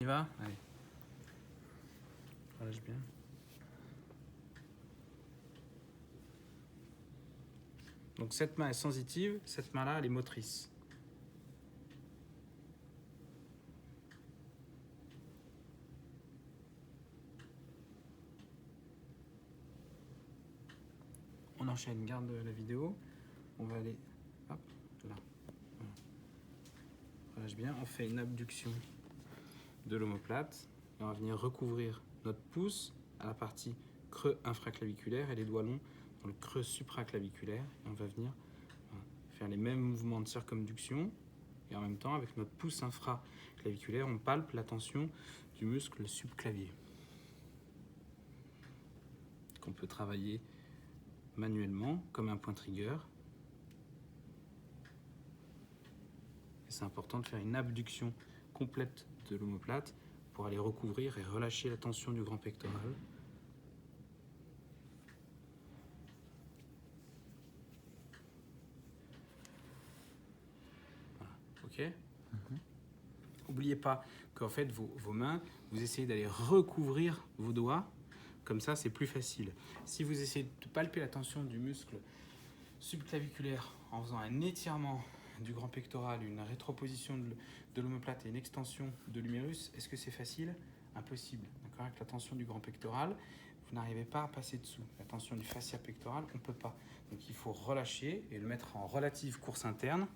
va? Allez. Relâche bien. Donc cette main est sensitive, cette main-là, elle est motrice. On enchaîne, garde la vidéo. On va aller, hop, là. Voilà. Relâche bien, on fait une abduction de l'omoplate. Et on va venir recouvrir notre pouce à la partie creux infraclaviculaire et les doigts longs dans le creux supraclaviculaire. Et on va venir faire les mêmes mouvements de circonduction. Et en même temps, avec notre pouce infraclaviculaire, on palpe la tension du muscle subclavier. Qu'on peut travailler manuellement, comme un point trigger. Et c'est important de faire une abduction complète de l'omoplate pour aller recouvrir et relâcher la tension du grand pectoral. Voilà. Ok. N'oubliez pas qu'en fait, vos mains, vous essayez d'aller recouvrir vos doigts. Comme ça, c'est plus facile. Si vous essayez de palper la tension du muscle subclaviculaire en faisant un étirement du grand pectoral, une rétroposition de l'omoplate et une extension de l'humérus, est-ce que c'est facile? Impossible. D'accord? Avec la tension du grand pectoral, vous n'arrivez pas à passer dessous. La tension du fascia pectoral, on ne peut pas. Donc il faut relâcher et le mettre en relative course interne.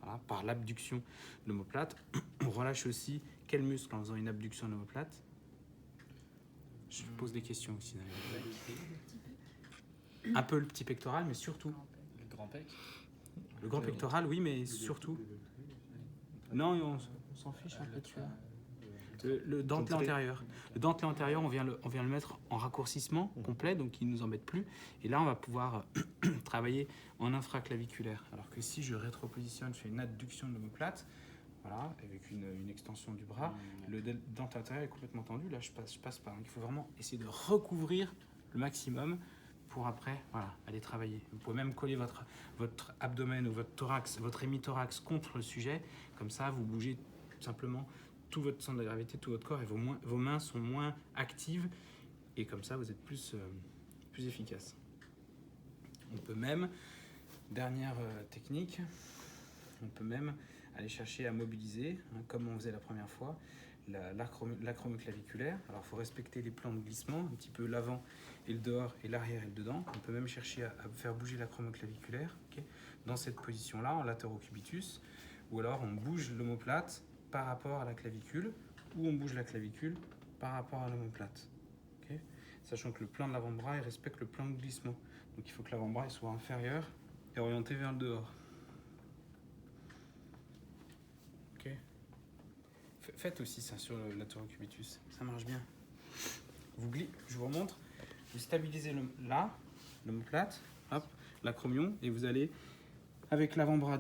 Voilà, par l'abduction de l'omoplate. On relâche aussi quel muscle en faisant une abduction de l'omoplate? Je pose des questions aussi. Un peu le petit pectoral, mais surtout. Le grand pec. Le grand pectoral, oui, mais surtout. Non, on s'en fiche un peu dessus. Le dentelé antérieur. Le dentelé antérieur, on vient le mettre en raccourcissement complet, donc il ne nous embête plus. Et là, on va pouvoir travailler en infraclaviculaire. Alors que si je rétropositionne, je fais une adduction de l'omoplate, voilà, avec une extension du bras, le dentelé antérieur est complètement tendu. Là, je passe pas. Donc il faut vraiment essayer de recouvrir le maximum pour après, voilà, aller travailler. Vous pouvez même coller votre abdomen ou votre thorax, votre hémithorax contre le sujet. Comme ça, vous bougez tout simplement tout votre centre de gravité, tout votre corps, et vos mains sont moins actives, et comme ça, vous êtes plus efficace. On peut même, dernière technique, on peut même aller chercher à mobiliser, comme on faisait la première fois, l'acromoclaviculaire. Alors, il faut respecter les plans de glissement, un petit peu l'avant et le dehors, et l'arrière et le dedans. On peut même chercher à faire bouger l'acromoclaviculaire, okay, dans cette position-là, en latérocubitus, ou alors on bouge l'omoplate par rapport à la clavicule, ou on bouge la clavicule par rapport à l'omoplate. Okay, sachant que le plan de l'avant-bras, il respecte le plan de glissement. Donc il faut que l'avant-bras soit inférieur et orienté vers le dehors. Okay. Faites aussi ça sur le latérocubitus, ça marche bien. Je vous remontre, vous stabilisez l'omoplate, hop, l'acromion, et vous allez avec l'avant-bras